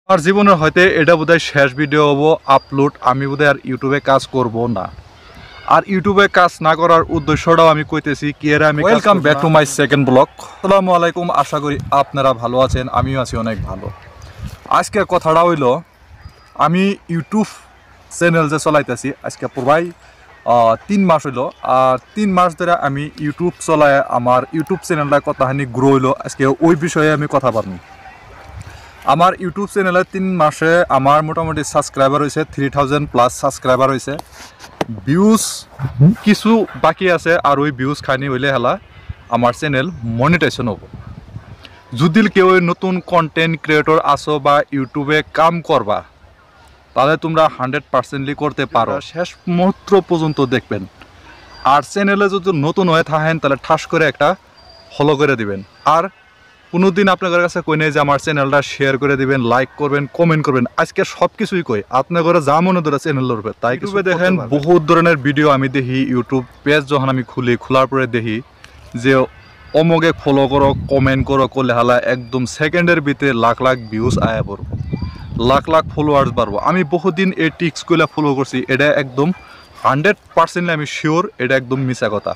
আমার জীবনের হয়তো এটা বোধহয় শেষ ভিডিও হবো আপলোড। আমি বোধহয় আর ইউটিউবে কাজ করব না। আর ইউটিউবে কাজ না করার উদ্দেশ্যটাও আমি কইতেছি কি এর আমি welcome back to my second blog. আসসালামু আলাইকুম, আশা করি আপনারা ভালো আছেন, আমিও আছি অনেক ভালো। আজকের কথাটা হইল আমি ইউটিউব চ্যানেল যে চলাইতেছি আজকে প্রায় 3 মাস হইল। আর 3 মাস ধরে আমি ইউটিউব চলায় আমার ইউটিউব চ্যানেলটা কতখানি গ্রো হইলো আজকে ওই বিষয়ে আমি কথা বলবো। আমার ইউটিউব চ্যানেলে 3 মাসে আমার মোটামুটি সাবস্ক্রাইবার হয়েছে 3000+ সাবস্ক্রাইবার হয়েছে। ভিউজ কিছু বাকি আছে, আর ওই ভিউজ খানি হইলে হেলা আমার চ্যানেল মনিটাইজেশন হবো। যদি কেউ নতুন কন্টেন্ট ক্রিয়েটর আসো বা ইউটিউবে কাম করবা তাহলে তোমরা 100% করতে পারো। শেষ মুহূর্ত পর্যন্ত দেখবেন। আর চ্যানেলে যদি নতুন হয়ে থাকেন তাহলে ঠাস করে একটা ফলো করে দিবেন। আর কোনোদিন আপনাদের কাছে কই নাই যে আমার চ্যানেলটা শেয়ার করে দিবেন, লাইক করবেন, কমেন্ট করবেন। আজকে সব কিছুই কই আপনার ঘরে যা মনে ধরে চ্যানেল ধরবে তাই। ইউটিউবে দেখেন বহুত ধরনের ভিডিও আমি দেখি। ইউটিউব পেজ যখন আমি খোলার পরে দেখি যে অমুকে ফলো করো, কমেন্ট করো করলে হালা একদম সেকেন্ডের ভিতরে লাখ লাখ ভিউজ আয়া পড়বো, লাখ লাখ ফলোয়ার্স বাড়বো। আমি বহুদিন এই টিক্সগুলো ফলো করছি, এটা একদম 100% আমি শিওর এটা একদম মিছা কথা।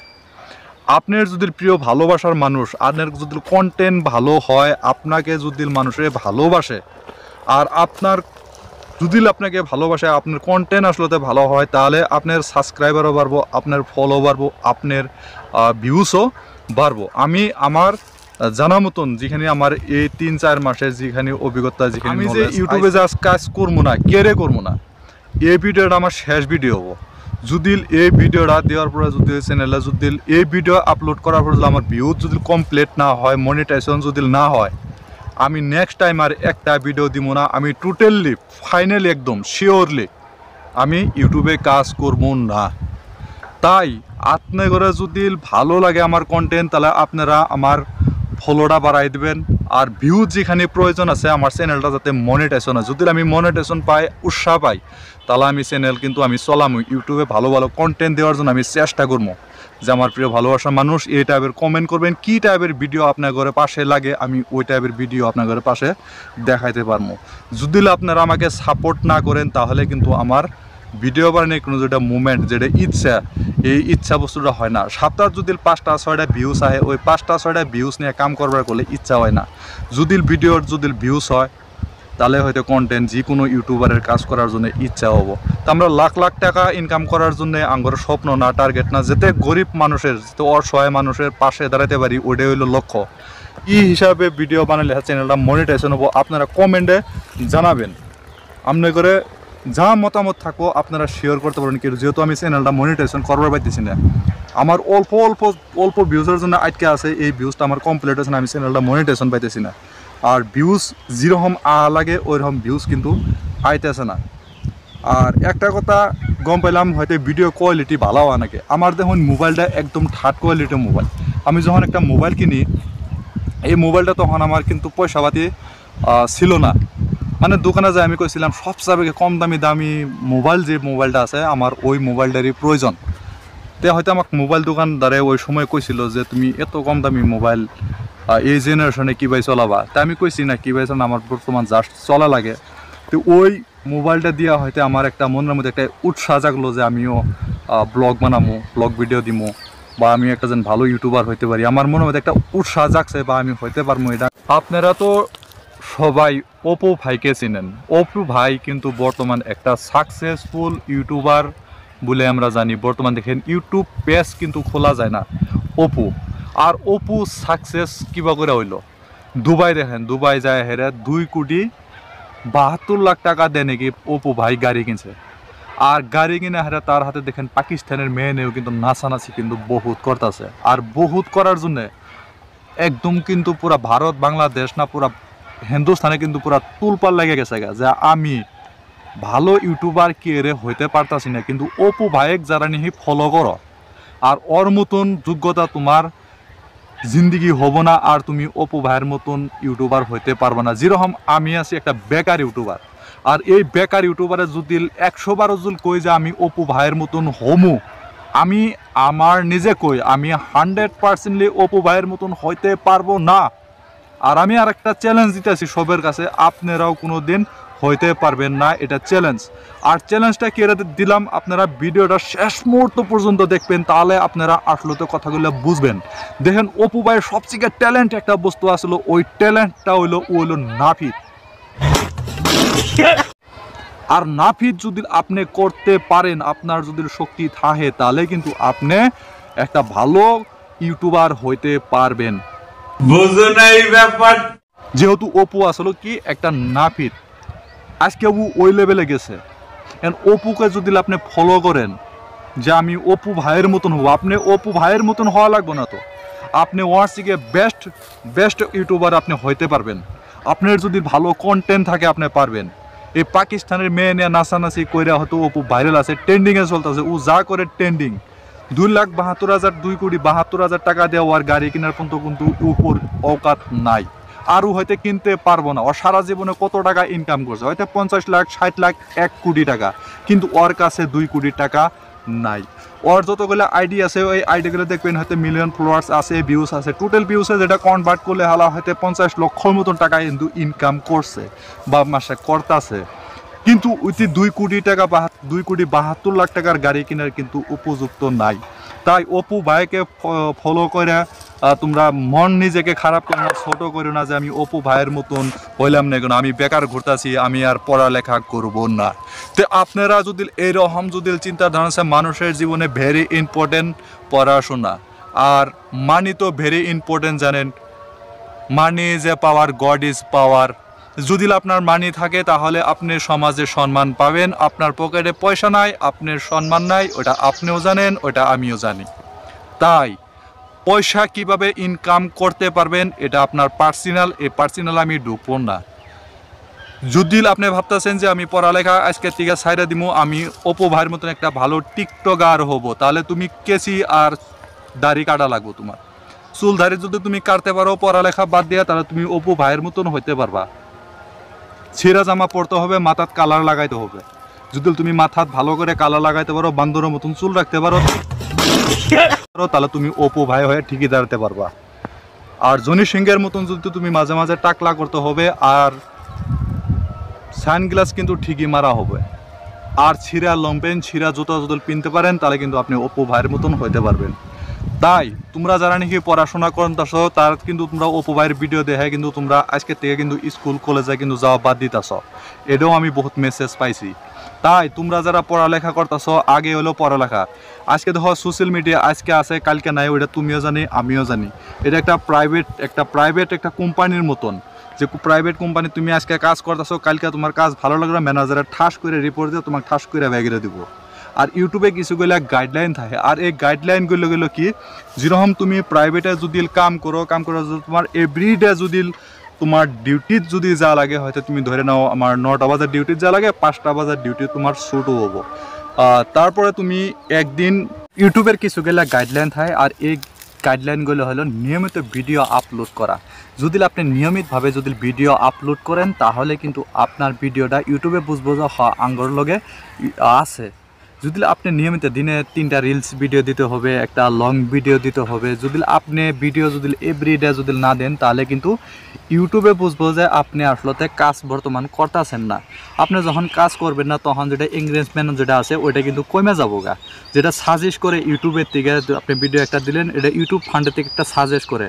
আপনার যদি প্রিয় ভালোবাসার মানুষ, আপনার যদি কন্টেন্ট ভালো হয়, আপনাকে যদি মানুষে ভালোবাসে, আর আপনার যদি আপনাকে ভালোবাসে, আপনার কন্টেন্ট আসলে ভালো হয়, তাহলে আপনার সাবস্ক্রাইবারও বাড়বো, আপনার ফলো বাড়বো, আপনার ভিউসও বাড়বো। আমি আমার জানা মতন যেখানে আমার এই 3-4 মাসের যেখানে অভিজ্ঞতা, যেখানে আমি যে ইউটিউবে যা কাজ করবো না, কেড়ে করবো না, এই ভিডিওটা আমার শেষ ভিডিও হবো। যদি এই ভিডিওটা দেওয়ার পরে যদি চ্যানেলে যদি এই ভিডিও আপলোড করার পরে যদি আমার ভিউজ যদি কমপ্লিট না হয়, মনিটাইজেশন যদি না হয়, আমি নেক্সট টাইম আর একটা ভিডিও দিব না। আমি টোটালি ফাইনালি একদম শিওরলি আমি ইউটিউবে কাজ করব না। তাই আপনাদের যদি ভালো লাগে আমার কন্টেন্ট তাহলে আপনারা আমার ফলোটা বাড়াই দেবেন। আর ভিউজ যেখানে প্রয়োজন আছে আমার চ্যানেলটা যাতে মনিটাইজেশন হয়, যদি আমি মনিটাইজেশন পাই, উৎসাহ পাই, তাহলে আমি চ্যানেল কিন্তু আমি চলামো। ইউটিউবে ভালো ভালো কন্টেন্ট দেওয়ার জন্য আমি চেষ্টা করবো যে আমার প্রিয় ভালোবাসার মানুষ এই টাইপের কমেন্ট করবেন, কী টাইপের ভিডিও আপনার ঘরে পাশে লাগে, আমি ওই টাইপের ভিডিও আপনার ঘরে পাশে দেখাইতে পারবো। যদি আপনারা আমাকে সাপোর্ট না করেন তাহলে কিন্তু আমার ভিডিও বানানোর কোনো যেটা মুভমেন্ট, যেটা ইচ্ছা, এই ইচ্ছা বস্তুটা হয় না। সপ্তাহ যদি 5টা-6টা ভিউজ আহে, ওই 5টা-6টা ভিউজ নিয়ে কাম করবার করলে ইচ্ছা হয় না। যদি ভিডিওর যদি ভিউজ হয় তাহলে হয়তো কন্টেন্ট যে কোনো ইউটিউবারের কাজ করার জন্য ইচ্ছা হবো। তো আমরা লাখ লাখ টাকা ইনকাম করার জন্য আমার স্বপ্ন না, টার্গেট না, যাতে গরিব মানুষের, যাতে অসহায় মানুষের পাশে দাঁড়াতে পারি, ওইটাই হইলো লক্ষ্য। এই হিসাবে ভিডিও বানালে চ্যানেলটা মনিটাইজেশন হবো। আপনারা কমেন্টে জানাবেন, আপনার করে যা মতামত থাকো আপনারা শেয়ার করতে পারেন। কিন্তু যেহেতু আমি চ্যানেলটা মনিটাইজেশন করবার পাইতেছি না, আমার অল্প অল্প অল্প ভিউজের জন্য আটকে আছে, এই ভিউজটা আমার কমপ্লিট হয়েছে না, আমি চ্যানেলটা মনিটাইজেশন পাইতেছি না। আর ভিউজ যেরকম লাগে ওইরকম ভিউজ কিন্তু আইতেছে না। আর একটা কথা গম পাইলাম, হয়তো ভিডিও কোয়ালিটি ভালো হয় নাকি। আমার দেখুন মোবাইলটা একদম থার্ড কোয়ালিটির মোবাইল। আমি যখন একটা মোবাইল কিনি, এই মোবাইলটা তখন আমার কিন্তু পয়সা পাতি ছিল না। মানে দোকানে যাই আমি কইছিলাম সবচেয়ে কম দামি মোবাইল যে মোবাইলটা আছে আমার ওই মোবাইলটারই প্রয়োজন। তে হয়তো আমাকে মোবাইল দোকানদারে ওই সময় কইছিল যে তুমি এত কম দামি মোবাইল এই জেনারেশনে কী ভাই চলাবা। তাই আমি কইছি না কী ভাই না, আমার বর্তমান জাস্ট চলা লাগে। তো ওই মোবাইলটা দিয়া হয়তো আমার একটা মনের মধ্যে একটা উৎসাহ জাগলো যে আমিও ব্লগ বানাবো, ব্লগ ভিডিও দিবো, বা আমি একটা যেন ভালো ইউটিউবার হইতে পারি। আমার মনের মধ্যে একটা উৎসাহ জাগছে বা আমি হইতে পারবো এটা। আপনারা তো সবাই অপু ভাইকে চিনেন। অপু ভাই কিন্তু বর্তমান একটা সাকসেসফুল ইউটিউবার বলে আমরা জানি। বর্তমান দেখেন ইউটিউব পেজ কিন্তু খোলা যায় না অপু। আর অপু সাকসেস কিবা করে হইল, দুবাই দেখেন, দুবাই যায় হেরে 2,72,00,000 টাকা দেয় নাকি অপু ভাই গাড়ি কিনছে। আর গাড়ি কিনে হেরে তার হাতে দেখেন পাকিস্তানের মেয়ে নেও কিন্তু নাচানাচি কিন্তু বহুত করতেছে। আর বহুত করার জন্যে একদম কিন্তু পুরা ভারত বাংলাদেশ না পুরা হিন্দুস্তানে কিন্তু পুরা তুলপাল লেগে গেছে যে আমি ভালো ইউটিউবার কে হইতে পারতাছি না। কিন্তু অপু ভাইক যারা নিহি ফলো করো, আর ওর মতন যোগ্যতা তোমার জিন্দিগি হব না, আর তুমি অপু ভাইয়ের মতন ইউটিউবার হইতে পারবে না। যেরকম আমি আছি একটা বেকার ইউটিউবার, আর এই বেকার ইউটিউবারের যদি 100 বার যদি কই যে আমি অপু ভাইয়ের মতন হমু, আমি আমার নিজে কই আমি 100% অপু ভাইয়ের মতন হইতে পারবো না। আর আমি আরেকটা চ্যালেঞ্জ দিতেছি সবার কাছে, আপনারাও কোনো দিন হইতে পারবেন না, এটা চ্যালেঞ্জ। আর চ্যালেঞ্জটা কি দিলাম, আপনারা ভিডিওটা শেষ মুহূর্ত পর্যন্ত দেখবেন, তাহলে আপনারা আসলে তো কথাগুলো বুঝবেন। দেখেন অপু ভাইয়ের সবচেয়ে ট্যালেন্ট একটা বস্তু আসলো, ওই ট্যালেন্টটা হইলো নাপিত। আর নাপিত যদি আপনি করতে পারেন, আপনার যদি শক্তি থাকে, তাহলে কিন্তু আপনি একটা ভালো ইউটিউবার হইতে পারবেন। বুঝো না এই ব্যাপার। যেহেতু অপু আসলে কি একটা নাপিত, আজকে ও ওই লেভেলে গেছে। অপুকে যদি আপনি ফলো করেন যে আমি অপু ভাইয়ের মতন হবো, আপনি অপু ভাইয়ের মতন হওয়া লাগবে না তো, আপনি ওয়ার থেকে বেস্ট ইউটিউবার আপনি হইতে পারবেন। আপনার যদি ভালো কন্টেন্ট থাকে আপনি পারবেন। এই পাকিস্তানের মেয়ে নিয়ে নাচানাচি কইরা হয়তো অপু ভাইরাল আছে, ট্রেন্ডিংয়ে চলতেছে, ও যা করে ট্রেন্ডিং। 2,72,000 2,72,000 টাকা দেওয়া আর গাড়ি কেনার পর্যন্ত কিন্তু উপর অকাত নাই। আরও হয়তো কিনতে পারবো না। ও সারা জীবনে কত টাকা ইনকাম করছে, হয়তো 50 লাখ 60 লাখ 1 কোটি টাকা, কিন্তু ওর কাছে 2 কোটি টাকা নাই। ওর যতগুলো আইডি আছে ওই আইডিগুলো দেখবেন হয়তো মিলিয়ন ফলোয়ার্স আছে, ভিউজ আছে, টোটাল ভিউসে যেটা কনভার্ট করলে হালা হয়তো 50 লক্ষর মতন টাকা কিন্তু ইনকাম করছে বা মাসে করতেছে। কিন্তু ওইটি 2 কোটি টাকা বা 2,72 লাখ টাকার গাড়ি কেনার কিন্তু উপযুক্ত নাই। তাই অপু ভাইকে ফলো করে তোমরা মন নিজেকে খারাপ করো না, ছোট করো না যে আমি অপু ভাইয়ের মতন হইলাম না, কেন আমি বেকার ঘুরতেছি, আমি আর পড়ালেখা করব না। তো আপনারা যদি এইরকম যদি চিন্তাধারা আছে, মানুষের জীবনে ভেরি ইম্পর্টেন্ট পড়াশোনা, আর মানি তো ভেরি ইম্পর্টেন্ট জানেন। Money is a power, god is power. যদি আপনার মানি থাকে তাহলে আপনি সমাজে সম্মান পাবেন। আপনার পকেটে পয়সা নাই, আপনার সম্মান নাই, ওটা আপনিও জানেন, ওটা আমিও জানি। তাই পয়সা কিভাবে ইনকাম করতে পারবেন এটা আপনার পার্সোনাল, এই পার্সোনাল আমি ঢুকবো না। যদি আপনি ভাবতেছেন যে আমি পড়ালেখা আজকে থেকে ছাইড়া দিমু, আমি অপু ভাইয়ের মতন একটা ভালো টিকটকার হব, তাহলে তুমি কেসি আর দাড়ি কাটা লাগবো। তোমার চুল দাড়ি যদি তুমি কাটতে পারো পড়ালেখা বাদ দিয়া, তাহলে তুমি অপু ভাইয়ের মতন হইতে পারবা। ছেঁড়া জামা পরতে হবে, মাথাত কালার লাগাইতে হবে। যদি তুমি মাথাত ভালো করে কালার লাগাইতে পারো, বান্দরের মতন চুল রাখতে পারো, তাহলে তুমি অপু ভাই হয়ে ঠিকই দাঁড়াতে পারবা। আর জনি সিংহের মতন যদি তুমি মাঝে মাঝে টাকলা করতে হবে, আর সানগ্লাস কিন্তু ঠিকই মারা হবে। আর ছিঁড়া লম্পেন ছিঁড়া জুতা যদি পিনতে পারেন, তাহলে কিন্তু আপনি অপু ভাইয়ের মতন হইতে পারবেন। তাই তোমরা যারা নাকি পড়াশোনা করতেছ, তার কিন্তু তোমরা অপু ভাইয়ের ভিডিও দেখে কিন্তু তোমরা আজকে থেকে কিন্তু স্কুল কলেজে কিন্তু যাওয়া বাদ দিতেছ। এটাও আমি বহুত মেসেজ পাইছি। তাই তোমরা যারা পড়ালেখা করতেছ, আগে হলো পড়ালেখা। আজকে দেখো সোশ্যাল মিডিয়া আজকে আছে কালকে নাই, ওইটা তুমিও জানি আমিও জানি। এটা একটা প্রাইভেট একটা কোম্পানির মতন, যে প্রাইভেট কোম্পানি তুমি আজকে কাজ করতেছো, কালকে তোমার কাজ ভালো লাগলো, ম্যানেজারের ঠাস করে রিপোর্ট দিয়ে তোমাকে ঠাস করে ব্যাগিয়ে দিব। আর ইউটিউবে কিছুগুলো গাইডলাইন থাকে, আর এই গাইডলাইনগুলো কি, যেরকম তুমি প্রাইভেটে যদি কাম করো যদি তোমার এভরিডে যদি তোমার ডিউটির যদি যা লাগে, হয়তো তুমি ধরে নাও আমার 9টা বাজার ডিউটির যা লাগে, 5টা বাজার ডিউটি তোমার শুটও হবো। তারপরে তুমি একদিন ইউটিউবের কিছুগুলো গাইডলাইন থাকে, আর এই গাইডলাইনগুলো হলো নিয়মিত ভিডিও আপলোড করা। যদি আপনি নিয়মিতভাবে যদি ভিডিও আপলোড করেন, তাহলে কিন্তু আপনার ভিডিওটা ইউটিউবে বুঝবো যে আঙ্গর লগে আছে। যদি আপনি নিয়মিত দিনে 3টা রিলস ভিডিও দিতে হবে, একটা লং ভিডিও দিতে হবে। যদি আপনি ভিডিও যদি এভরিডে যদি না দেন, তাহলে কিন্তু ইউটিউবে বুঝবো যে আপনি আসলে কাজ বর্তমান করতেছেন না। আপনি যখন কাজ করবেন না, তখন যেটা এঙ্গেজমেন্ট যেটা আছে ওইটা কিন্তু কমে যাবো গা। যেটা সাজেস্ট করে ইউটিউবের থেকে আপনি ভিডিও একটা দিলেন, এটা ইউটিউব ফান্ডের থেকে একটা সাজেস্ট করে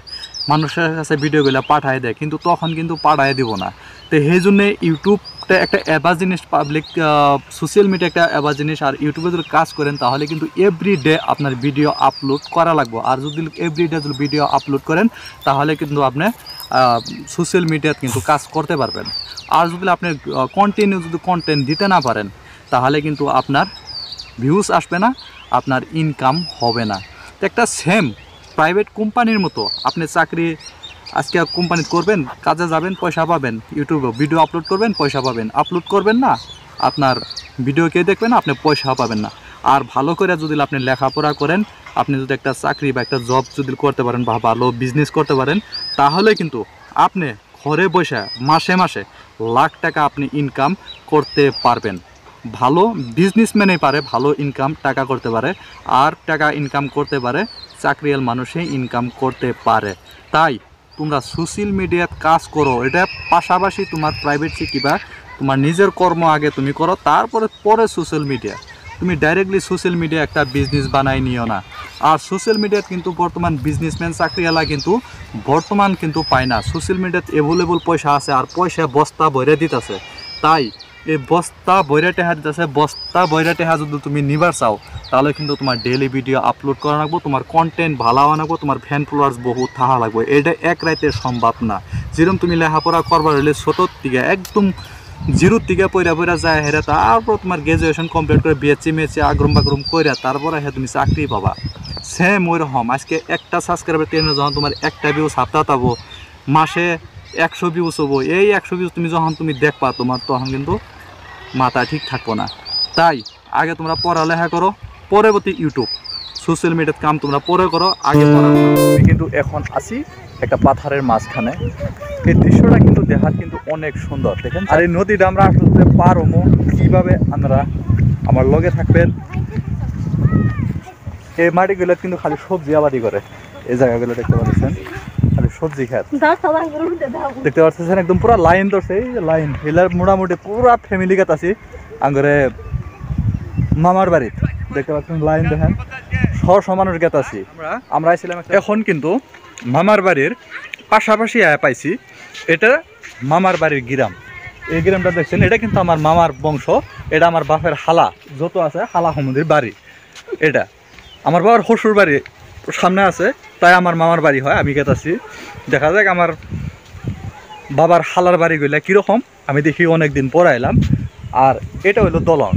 মানুষের কাছে ভিডিওগুলো পাঠায় দেয়, কিন্তু তখন কিন্তু পাঠায় দিব না। তো সেই জন্যে ইউটিউবটা একটা অ্যাবা জিনিস, পাবলিক সোশ্যাল মিডিয়া একটা অ্যাবা জিনিস। আর ইউটিউবে যদি কাজ করেন, তাহলে কিন্তু এভরিডে আপনার ভিডিও আপলোড করা লাগবে। আর যদি এভরিডে যদি ভিডিও আপলোড করেন, তাহলে কিন্তু আপনি সোশ্যাল মিডিয়াতে কিন্তু কাজ করতে পারবেন। আর যদি আপনি কন্টিনিউ যদি কন্টেন্ট দিতে না পারেন, তাহলে কিন্তু আপনার ভিউজ আসবে না, আপনার ইনকাম হবে না। তো একটা সেম প্রাইভেট কোম্পানির মতো, আপনি চাকরি আজকে কোম্পানি করবেন, কাজে যাবেন, পয়সা পাবেন। ইউটিউবে ভিডিও আপলোড করবেন, পয়সা পাবেন। আপলোড করবেন না, আপনার ভিডিও কে দেখবেন না, আপনি পয়সা পাবেন না। আর ভালো করে যদি আপনি লেখাপড়া করেন, আপনি যদি একটা চাকরি বা একটা জব যদি করতে পারেন, বা ভালো বিজনেস করতে পারেন, তাহলে কিন্তু আপনি ঘরে বসে মাসে মাসে লাখ টাকা আপনি ইনকাম করতে পারবেন। ভালো বিজনেসম্যানই পারে ভালো ইনকাম টাকা করতে পারে, আর টাকা ইনকাম করতে পারে চাকরিয়াল মানুষই ইনকাম করতে পারে। তাই তোমরা সোশ্যাল মিডিয়াত কাজ করো, এটা পাশাপাশি তোমার প্রাইভেট শিখিবা, তোমার নিজের কর্ম আগে তুমি করো, তারপরে পরে সোশ্যাল মিডিয়া। তুমি ডাইরেক্টলি সোশ্যাল মিডিয়া একটা বিজনেস বানাই নিও না। আর সোশ্যাল মিডিয়াত কিন্তু বর্তমান বিজনেসম্যান চাকরিওয়ালা কিন্তু বর্তমান কিন্তু পায় না। সোশ্যাল মিডিয়াত অ্যাভেলেবল পয়সা আছে, আর পয়সা বস্তা ভরে দিতেছে। তাই এই বস্তা বইরা টেহা দিতেছে, বস্তা বইরা টেহা যদি তুমি নিবার চাও তাহলে কিন্তু তোমার ডেইলি ভিডিও আপলোড করা লাগবো, তোমার কন্টেন্ট ভালো আনাবো, তোমার ফ্যান ফলোয়ার্স বহুত থাকা লাগবে। এটা এক রাইতে সম্ভব না। যেরকম তুমি লেখাপড়া করবার হলে ছোটোর থেকে একদম জিরোর থেকে পয়রা যায় হেরে, তারপর তোমার গ্রাজুয়েশন কমপ্লিট করে বিএসসি মেসি আগ্রম বাগ্রম করে তারপরে হ্যাঁ তুমি চাকরি পাবা। সেম ওই রকম আজকে একটা সাবস্ক্রাইবার ট্রেনে যখন তোমার একটা ভিউ সাপ্তাহ পাবো, মাসে 100 ভিউস হবো, এই 100 ভিউস তুমি যখন তুমি দেখবা তোমার তখন কিন্তু মাথা ঠিক থাকবো না। তাই আগে তোমরা পড়ালেখা করো, পরবর্তী ইউটিউব সোশ্যাল মিডিয়ার কাম তোমরা পরে করো, আগে পড়াশোনা। আমি কিন্তু এখন আছি একটা পাথরের মাঝখানে, এই দৃশ্যটা কিন্তু দেখার কিন্তু অনেক সুন্দর দেখেন। আর এই নদীটা আমরা আসতে পারবো কীভাবে, আমরা আমার লগে থাকবেন। এই মাটিগুলো কিন্তু খালি সবজি আবাদি করে, এই জায়গাগুলো দেখতে পাচ্ছেন খালি সবজি খাত দেখতে পাচ্ছেন, একদম পুরো লাইন ধরছে, এই লাইন এলার মোটামুটি পুরা ফ্যামিলি গাত আছি আঙ্গরে মামার বাড়িতে দেখতে পাচ্ছেন লাইন দেখেন সমানুষ গেত আছি আমরা আইছিলাম। এখন কিন্তু মামার বাড়ির পাশাপাশি আয়া পাইছি, এটা মামার বাড়ির গ্রাম। এই গ্রামটা দেখছেন, এটা কিন্তু আমার মামার বংশ, এটা আমার বাপের হালা যত আছে হালা হুমুদির বাড়ি। এটা আমার বাবার শ্বশুর বাড়ি সামনে আছে, তাই আমার মামার বাড়ি হয়। আমি গেতাছি, দেখা যাক আমার বাবার হালার বাড়িগুলা কীরকম, আমি দেখি অনেকদিন পর আইলাম। আর এটা হলো দলং,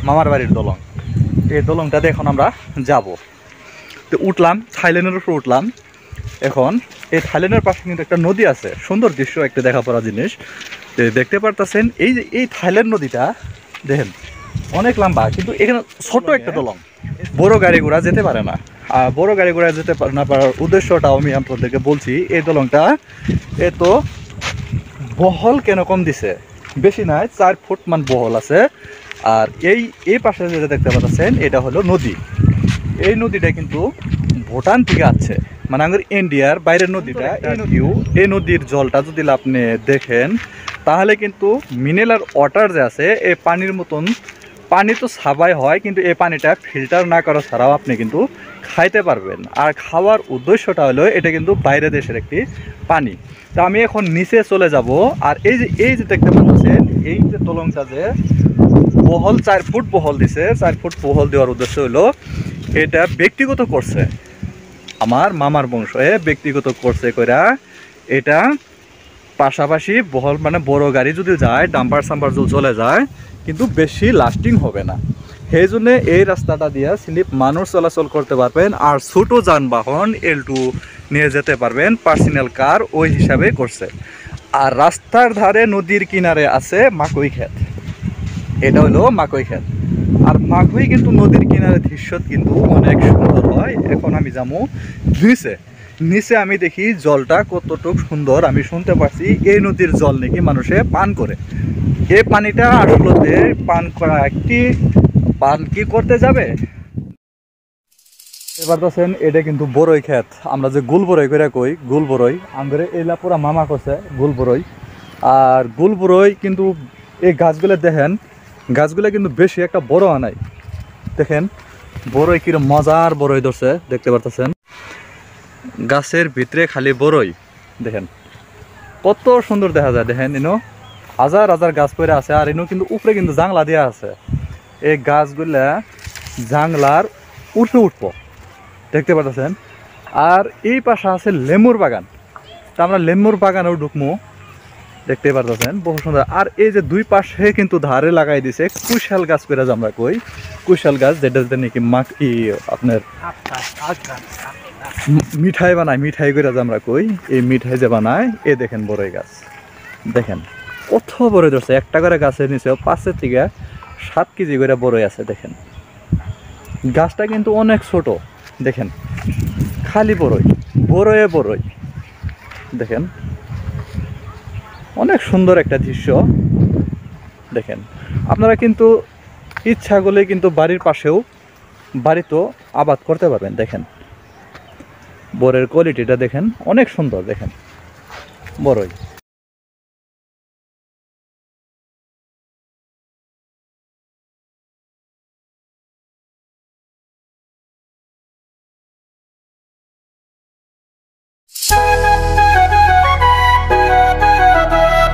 মামার বাড়ির দলং। এই দলংটাতে এখন আমরা যাব। তো উঠলাম থাইল্যান্ডের উপর উঠলাম। এখন এই থাইল্যান্ডের পাশে কিন্তু একটা নদী আছে, সুন্দর দৃশ্য একটা দেখা পড়া জিনিস দেখতে পারতেছেন। এই যে এই থাইল্যান্ড নদীটা দেখেন অনেক লম্বা, কিন্তু এখানে ছোট একটা দলং, বড় গাড়ি ঘোড়া যেতে পারে না। আর বড় গাড়ি ঘোড়া যেতে না পারার উদ্দেশ্যটাও আমি আপনাদেরকে বলছি। এই দলংটা এত বহল কেন কম দিছে, বেশি নাই 4 ফুট মান বহল আছে। আর এই পাশে যেটা দেখতে পাচ্ছেন এটা হলো নদী। এই নদীটা কিন্তু ভুটান থেকে আছে, মানে আমাদের ইন্ডিয়ার বাইরের নদীটা। এই নদীর জলটা যদি আপনি দেখেন তাহলে কিন্তু মিনারেল ওয়াটার যে আছে, এই পানির মতন পানি তো সাবাই হয়, কিন্তু এই পানিটা ফিল্টার না করা ছাড়াও আপনি কিন্তু খাইতে পারবেন। আর খাওয়ার উদ্দেশ্যটা হলো এটা কিন্তু বাইরের দেশের একটি পানি। তো আমি এখন নিচে চলে যাব। আর এই যে দেখতে পাচ্ছেন এই যে দলংটা যে বহল 4 ফুট বহল দিছে, 4 ফুট বহল দেওয়ার উদ্দেশ্য হলো এটা ব্যক্তিগত করছে আমার মামার বংশ, ব্যক্তিগত করছে কইরা এটা পাশাপাশি বহল, মানে বড় গাড়ি যদি যায় ডাম্পার সাম্পার যদি চলে যায় কিন্তু বেশি লাস্টিং হবে না। সেই জন্য এই রাস্তাটা দিয়ে স্লিপ মানুষ চলাচল করতে পারবেন, আর ছোট যানবাহন L2 নিয়ে যেতে পারবেন, পার্সোনাল কার ওই হিসাবে করছে। আর রাস্তার ধারে নদীর কিনারে আছে মাকই ক্ষেত, এটা হলো মাকই ক্ষেত। আর মাকই কিন্তু নদীর কিনারে দৃশ্য কিন্তু অনেক সুন্দর হয়। এখন আমি যাবো নিচে আমি দেখি জলটা কতটুকু সুন্দর। আমি শুনতে পাচ্ছি এই নদীর জল নাকি মানুষে পান করে। এই পানিটা আসলে পান করা একটি পান কি করতে যাবে। এবার দেখেন এটা কিন্তু বড়ই ক্ষেত, আমরা যে গুল বড়ই করে কই গুল বড়ই, আমাদের এলা পুরা মামা করছে গুল বড়ই। আর গুল বড়ই কিন্তু এই গাছগুলো দেখেন, গাছগুলো কিন্তু বেশি একটা বড় আনাই। দেখেন বড়ই কিরম মজার বড়ই ধরছে দেখতে পারতেছেন, গাছের ভিতরে খালি বড়ই। দেখেন কত সুন্দর দেখা যায়। দেখেন ইনো হাজার হাজার গাছ পড়ে আছে, আর ইনো কিন্তু উপরে কিন্তু জাংলা দেওয়া আছে। এই গাছগুলা জাংলার উঠে উঠবো দেখতে পাচ্ছেন। আর এই পাশে আছে লেমুর বাগান, তা আমরা লেমুর বাগানেও ঢুকবো দেখতে পাচ্ছেন বহু সুন্দর। আর এই যে দুই পাশে কিন্তু ধারে লাগাই দিছে কুশাল গাছ করে আমরা কই, কুশাল গাছ যেটা নাকি আপনার মিঠাই বানায়, মিঠাই করে আমরা কই, এই মিঠাই যে বানায়। এই দেখেন বড়ই গাছ, দেখেন কত বড়ই ধরছে, একটা করে গাছের নিচে 5 থেকে 7 কেজি করে বড়ই আছে। দেখেন গাছটা কিন্তু অনেক ছোট, দেখেন খালি বড়ই বড়ই দেখেন অনেক সুন্দর একটা দৃশ্য। দেখেন আপনারা কিন্তু ইচ্ছা করলে কিন্তু বাড়ির পাশেও বাড়িতেও আবাদ করতে পারবেন। দেখেন বড়ের কোয়ালিটিটা দেখেন অনেক সুন্দর। দেখেন বড়ই